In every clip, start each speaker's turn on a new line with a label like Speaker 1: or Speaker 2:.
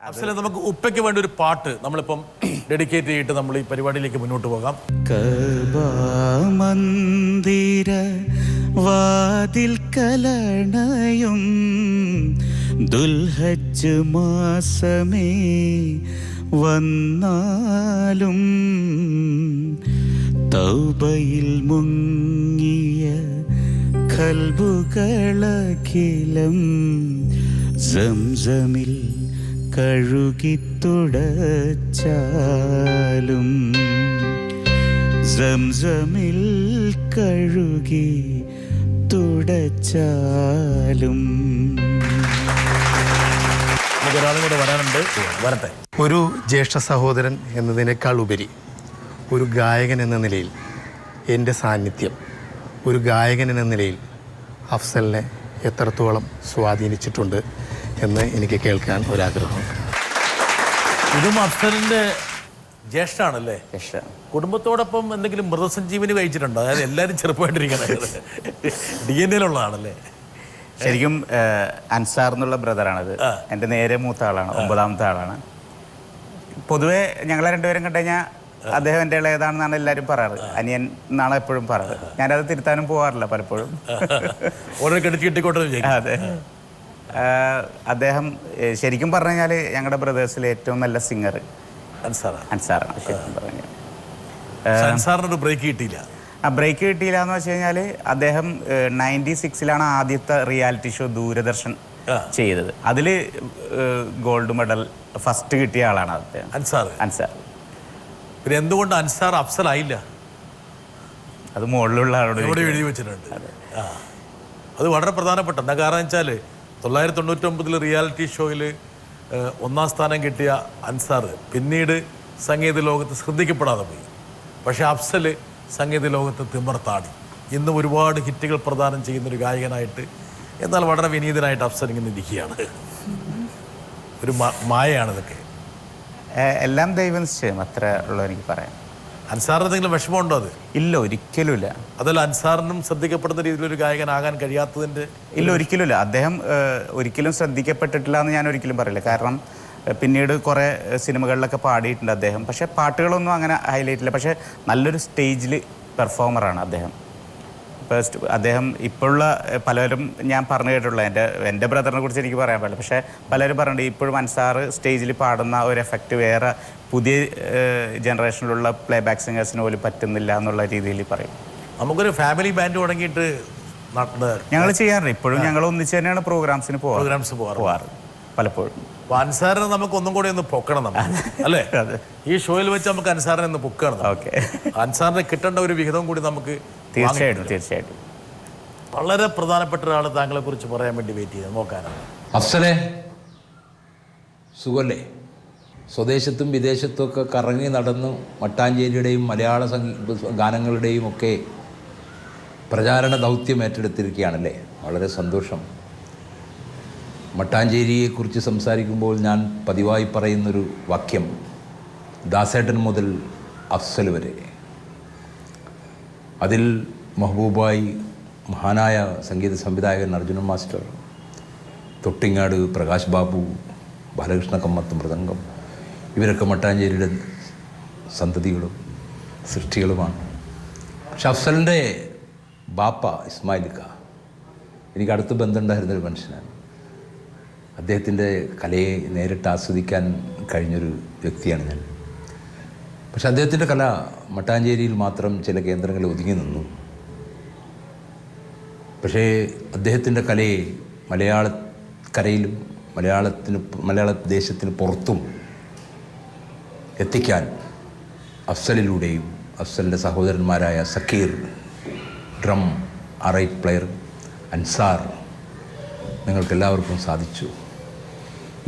Speaker 1: അഫ്സലെ, നമുക്ക് ഉപ്പയ്ക്ക് വേണ്ടി ഒരു പാട്ട് നമ്മളിപ്പം ഡെഡിക്കേറ്റ് ചെയ്തിട്ട് നമ്മൾ ഈ പരിപാടിയിലേക്ക് മുന്നോട്ട് പോകാം.
Speaker 2: മന്ദിര വാതിൽ കലണയും ദുൽഹജ്ജ് മാസമേ വന്നാലും തൗബയിൽ മുങ്ങിയ കൽബുകളഖിലം സംസമിൽ കഴുകിത്തുടച്ചാലും സംസമിൽ കഴുകി തുടച്ചാലും.
Speaker 1: ഒരാളും കൂടെ വരാനുണ്ട്, വരട്ടെ.
Speaker 3: ഒരു ജ്യേഷ്ഠ സഹോദരൻ എന്നതിനേക്കാൾ ഉപരി ഒരു ഗായകൻ എന്ന നിലയിൽ എൻ്റെ സാന്നിധ്യം ഒരു ഗായകൻ എന്ന നിലയിൽ അഫ്സലിനെ എത്രത്തോളം സ്വാധീനിച്ചിട്ടുണ്ട് എന്ന് എനിക്ക് കേൾക്കാൻ ഒരാഗ്രഹമുണ്ട്.
Speaker 1: ഇതും അഫ്സലിൻ്റെ ജ്യേഷ്ഠാണല്ലേ? കുടുംബത്തോടൊപ്പം എന്തെങ്കിലും മൃതസഞ്ജീവനി കഴിച്ചിട്ടുണ്ടോ? അതായത് എല്ലാവരും ചെറുപ്പമായിട്ടിരിക്കുന്നത് DNA-ലുള്ളതാണല്ലേ?
Speaker 2: ശരിക്കും അൻസാർ എന്നുള്ള ബ്രദറാണത്. എൻ്റെ നേരെ മൂത്ത ആളാണ്, 9ാമത്തെ ആളാണ്. പൊതുവെ ഞങ്ങളെ രണ്ടുപേരും കണ്ടു കഴിഞ്ഞാൽ അദ്ദേഹം എൻ്റെ ഇളയതാണെന്നാണ് എല്ലാവരും പറയാറ്. അനിയൻ എന്നാണ് എപ്പോഴും പറയാറ്. ഞാനത് തിരുത്താനും പോകാറില്ല പലപ്പോഴും. അതെ, അദ്ദേഹം ശരിക്കും പറഞ്ഞു കഴിഞ്ഞാൽ ഞങ്ങളുടെ ബ്രദേഴ്സിലെ ഏറ്റവും നല്ല സിംഗർ അൻസാറാണ്. ശരിക്കും പറഞ്ഞാൽ
Speaker 1: ബ്രേക്ക് കിട്ടിയില്ല.
Speaker 2: ബ്രേക്ക് കിട്ടിയില്ല എന്ന് വെച്ച് കഴിഞ്ഞാൽ അദ്ദേഹം 96-ലാണ് ആദ്യത്തെ റിയാലിറ്റി ഷോ ദൂരദർശൻ ചെയ്തത്. അതിൽ ഗോൾഡ് മെഡൽ ഫസ്റ്റ് കിട്ടിയ ആളാണ് അദ്ദേഹം, അൻസാർ.
Speaker 1: പിന്നെ എന്തുകൊണ്ട് അൻസാർ അഫ്സൽ ആയില്ല?
Speaker 2: അത് മുകളിലുള്ള ആളോട്
Speaker 1: എഴുതി വെച്ചിട്ടുണ്ട്. അത് വളരെ പ്രധാനപ്പെട്ട എന്താ കാരണം വെച്ചാൽ 1999 റിയാലിറ്റി ഷോയിൽ 1ാം സ്ഥാനം കിട്ടിയ അൻസാർ പിന്നീട് സംഗീത ലോകത്ത് ശ്രദ്ധിക്കപ്പെടാതെ പോയി. പക്ഷേ അഫ്സൽ സംഗീത ലോകത്ത് തിമിർത്താടി. ഇന്ന് ഒരുപാട് ഹിറ്റുകൾ പ്രദാനം ചെയ്യുന്നൊരു ഗായകനായിട്ട്, എന്നാൽ വളരെ വിനീതനായിട്ട് അഫ്സൽ ഇങ്ങനെ ഇരിക്കുകയാണ്. ഒരു മായയാണ് ഇതൊക്കെ.
Speaker 2: എല്ലാം ദൈവനിശ്ചയം, അത്ര ഉള്ളൂ എനിക്ക് പറയാം.
Speaker 1: അൻസാറിന് എന്തെങ്കിലും വിഷമമുണ്ടോ? അത്
Speaker 2: ഇല്ല, ഒരിക്കലുമില്ല.
Speaker 1: അതല്ല, അൻസാറിനും ശ്രദ്ധിക്കപ്പെടുന്ന രീതിയിലൊരു ഗായകനാകാൻ കഴിയാത്തതിൻ്റെ?
Speaker 2: ഇല്ല, ഒരിക്കലുമില്ല. അദ്ദേഹം ഒരിക്കലും ശ്രദ്ധിക്കപ്പെട്ടിട്ടില്ല എന്ന് ഞാൻ ഒരിക്കലും പറയില്ല. കാരണം പിന്നീട് കുറേ സിനിമകളിലൊക്കെ പാടിയിട്ടുണ്ട് അദ്ദേഹം. പക്ഷേ പാട്ടുകളൊന്നും അങ്ങനെ ഹൈലൈറ്റ് ഇല്ല. പക്ഷേ നല്ലൊരു സ്റ്റേജിൽ പെർഫോമറാണ് അദ്ദേഹം. അദ്ദേഹം ഇപ്പോഴുള്ള പലരും ഞാൻ പറഞ്ഞു കേട്ടുള്ള എൻ്റെ ബ്രദറിനെ കുറിച്ച് എനിക്ക് പറയാൻ പറ്റില്ല. പക്ഷേ പലരും പറഞ്ഞിട്ടുണ്ട് ഇപ്പോഴും അൻസാർ സ്റ്റേജിൽ പാടുന്ന ഒരു എഫക്റ്റ് വേറെ പുതിയ ജനറേഷനിലുള്ള പ്ലേ ബാക്ക് സിംഗേഴ്സിന് പോലും പറ്റുന്നില്ല എന്നുള്ള രീതിയിൽ പറയും.
Speaker 1: നമുക്കൊരു ഫാമിലി ബാൻഡ് തുടങ്ങിയിട്ട്
Speaker 2: ഞങ്ങൾ ചെയ്യാറുണ്ട്. ഇപ്പോഴും ഞങ്ങൾ ഒന്നിച്ച് തന്നെയാണ് പ്രോഗ്രാംസിന് പോവാറ് പലപ്പോഴും.
Speaker 1: അൻസാറിനെ നമുക്ക് ഒന്നും കൂടി ഒന്ന് പൊക്കണം നമ്മൾ, അല്ലേ? ഈ ഷോയിൽ വെച്ച് നമുക്ക് അൻസാറിനെ ഒന്ന് പൊക്കണം.
Speaker 2: ഓക്കെ,
Speaker 1: അൻസാറിന് കിട്ടേണ്ട ഒരു വിഹിതം കൂടി നമുക്ക്
Speaker 2: തീർച്ചയായിട്ടും.
Speaker 1: വളരെ പ്രധാനപ്പെട്ട ഒരാൾ താങ്കളെ കുറിച്ച് പറയാൻ വേണ്ടി വെയിറ്റ് ചെയ്ത് നോക്കാനാണ്.
Speaker 4: അഫ്സലെ, സുഖല്ലേ? സ്വദേശത്തും വിദേശത്തും ഒക്കെ കറങ്ങി നടന്നു മട്ടാഞ്ചേരിയുടെയും മലയാള ഗാനങ്ങളുടെയും ഒക്കെ പ്രചാരണ ദൗത്യം ഏറ്റെടുത്തിരിക്കുകയാണല്ലേ? വളരെ സന്തോഷം. മട്ടാഞ്ചേരിയെക്കുറിച്ച് സംസാരിക്കുമ്പോൾ ഞാൻ പതിവായി പറയുന്നൊരു വാക്യം, ദാസേട്ടൻ മുതൽ അഫ്സൽ വരെ. അതിൽ മെഹബൂബായി, മഹാനായ സംഗീത സംവിധായകൻ അർജുനൻ മാസ്റ്റർ, തൊട്ടിങ്ങാട് പ്രകാശ് ബാബു, ബാലകൃഷ്ണ കമ്മത്ത് മൃദംഗം, ഇവരൊക്കെ മട്ടാഞ്ചേരിയുടെ സന്തതികളും സൃഷ്ടികളുമാണ്. പക്ഷെ അഫ്സലിൻ്റെ ബാപ്പ ഇസ്മായിലിക്ക എനിക്ക് അടുത്ത് ബന്ധമുണ്ടായിരുന്നൊരു മനുഷ്യനാണ്. അദ്ദേഹത്തിൻ്റെ കലയെ നേരിട്ട് ആസ്വദിക്കാൻ കഴിഞ്ഞൊരു വ്യക്തിയാണ് ഞാൻ. പക്ഷെ അദ്ദേഹത്തിൻ്റെ കല മട്ടാഞ്ചേരിയിൽ മാത്രം ചില കേന്ദ്രങ്ങളിൽ ഒതുങ്ങി നിന്നു. പക്ഷേ അദ്ദേഹത്തിൻ്റെ കലയെ മലയാളക്കരയിലും മലയാള ദേശത്തിന് പുറത്തും എത്തിക്കാൻ അഫ്സലിലൂടെയും അഫ്സലിൻ്റെ സഹോദരന്മാരായ Zakir drum, right player, Ansar, നിങ്ങൾക്കെല്ലാവർക്കും സാധിച്ചു.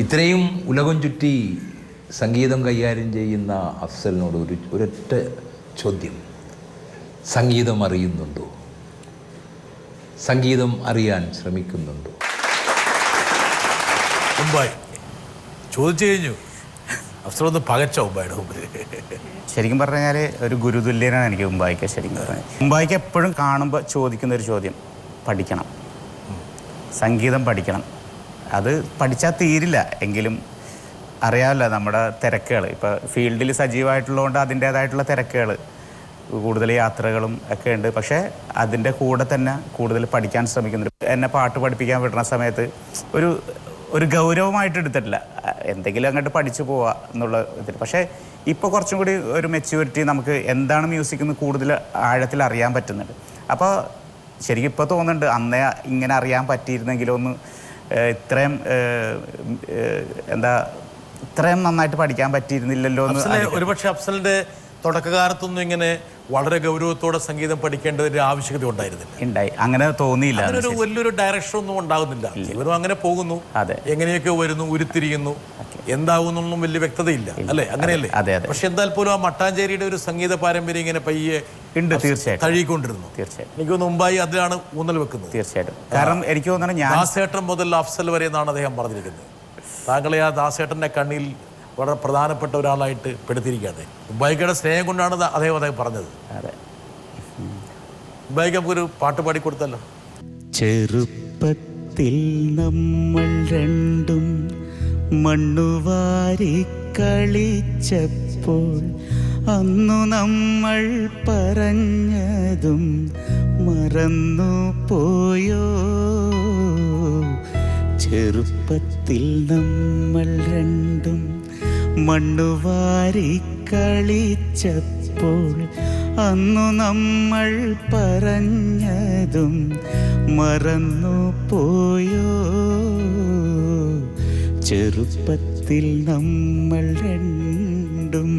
Speaker 4: ഇത്രയും ഉലകം ചുറ്റി സംഗീതം കൈകാര്യം ചെയ്യുന്ന അഫ്സലിനോട് ഒരൊറ്റ ചോദ്യം, സംഗീതം അറിയുന്നുണ്ടോ? സംഗീതം അറിയാൻ ശ്രമിക്കുന്നുണ്ടോ?
Speaker 1: മുംബൈ ചോദിച്ചു കഴിഞ്ഞു. അഫ്സലൊന്ന് പകച്ച മുംബൈയുടെ മുമ്പിൽ.
Speaker 2: ശരിക്കും പറഞ്ഞു കഴിഞ്ഞാൽ ഒരു ഗുരുതുല്യനാണ് എനിക്ക് മുംബൈക്ക്. ശരിക്കും പറഞ്ഞാൽ മുംബൈക്ക് എപ്പോഴും കാണുമ്പോൾ ചോദിക്കുന്നൊരു ചോദ്യം, പഠിക്കണം, സംഗീതം പഠിക്കണം. അത് പഠിച്ചാൽ തീരില്ല, എങ്കിലും അറിയാമല്ലോ നമ്മുടെ തിരക്കുകൾ. ഇപ്പോൾ ഫീൽഡിൽ സജീവമായിട്ടുള്ളതുകൊണ്ട് അതിൻ്റേതായിട്ടുള്ള തിരക്കുകൾ, കൂടുതൽ യാത്രകളും ഒക്കെ ഉണ്ട്. പക്ഷേ അതിൻ്റെ കൂടെ തന്നെ കൂടുതൽ പഠിക്കാൻ ശ്രമിക്കുന്നുണ്ട്. എന്നെ പാട്ട് പഠിപ്പിക്കാൻ വിടുന്ന സമയത്ത് ഒരു ഗൗരവമായിട്ട് എടുത്തിട്ടില്ല, എന്തെങ്കിലും അങ്ങോട്ട് പഠിച്ചു പോവുക എന്നുള്ള ഇതിൽ. പക്ഷേ ഇപ്പോൾ കുറച്ചും കൂടി ഒരു മെച്യൂരിറ്റി, നമുക്ക് എന്താണ് മ്യൂസിക് എന്ന് കൂടുതൽ ആഴത്തിൽ അറിയാൻ പറ്റുന്നുണ്ട്. അപ്പോൾ ശരിക്കും ഇപ്പോൾ തോന്നുന്നുണ്ട് അന്നേ ഇങ്ങനെ അറിയാൻ പറ്റിയിരുന്നെങ്കിലോ ഒന്ന് ഇത്രയും ഇത്രയും നന്നായിട്ട് പഠിക്കാൻ പറ്റിയിരുന്നില്ലല്ലോ എന്ന്.
Speaker 1: ഒരുപക്ഷെ അഫ്സലിന്റെ തുടക്കകാലത്തൊന്നും ഇങ്ങനെ വളരെ ഗൗരവത്തോടെ സംഗീതം പഠിക്കേണ്ടതിന്റെ ആവശ്യകത ഉണ്ടായിരുന്നില്ല.
Speaker 2: അങ്ങനെ തോന്നിയില്ല.
Speaker 1: ഒരു വലിയൊരു ഡയറക്ഷൻ ഒന്നും ഉണ്ടാകുന്നില്ല. ഇവരും അങ്ങനെ പോകുന്നു, എങ്ങനെയൊക്കെ വരുന്നു, ഉരുത്തിരിയുന്നു, എന്താകുന്നൊന്നും വലിയ വ്യക്തതയില്ല അല്ലേ? അങ്ങനെയല്ലേ? പക്ഷെ എന്തായാലും പോലും ആ മട്ടാഞ്ചേരിയുടെ ഒരു സംഗീത പാരമ്പര്യം ഇങ്ങനെ പയ്യെ
Speaker 2: ഉണ്ട്, തീർച്ചയായിട്ടും
Speaker 1: തഴുകിക്കൊണ്ടിരുന്നു.
Speaker 2: തീർച്ചയായിട്ടും
Speaker 1: എനിക്ക് തോന്നുന്നു മുമ്പായി അതിലാണ് ഊന്നൽ വെക്കുന്നത്.
Speaker 2: തീർച്ചയായിട്ടും. കാരണം എനിക്ക് തോന്നുന്നത്
Speaker 1: ദാസേട്ടൻ മുതൽ അഫ്സൽ വരെ എന്നാണ് അദ്ദേഹം പറഞ്ഞിരിക്കുന്നത്. താങ്കളെ ആ ദാസേട്ടൻ്റെ കണ്ണിൽ വളരെ പ്രധാനപ്പെട്ട ഒരാളായിട്ട് പെടുത്തിയിരിക്കാതെ ഉബൈക്കയുടെ സ്നേഹം കൊണ്ടാണ് അദ്ദേഹം പറഞ്ഞത്.
Speaker 2: അതെ,
Speaker 1: ഉബൈക്ക് നമുക്കൊരു പാട്ട് പാടിക്കൊടുത്തല്ലോ.
Speaker 2: ചെറുപ്പത്തിൽ നമ്മൾ രണ്ടും മണ്ണുവാരി കളിച്ചപ്പോൾ അന്നു നമ്മൾ പറഞ്ഞതും മറന്നു പോയോ? ചെറുപ്പത്തിൽ നമ്മൾ രണ്ടും മണ്ണുവാരി കളിച്ചപ്പോൾ അന്നു നമ്മൾ പറഞ്ഞതും മറന്നു പോയോ? ചെറുപ്പത്തിൽ നമ്മൾ രണ്ടും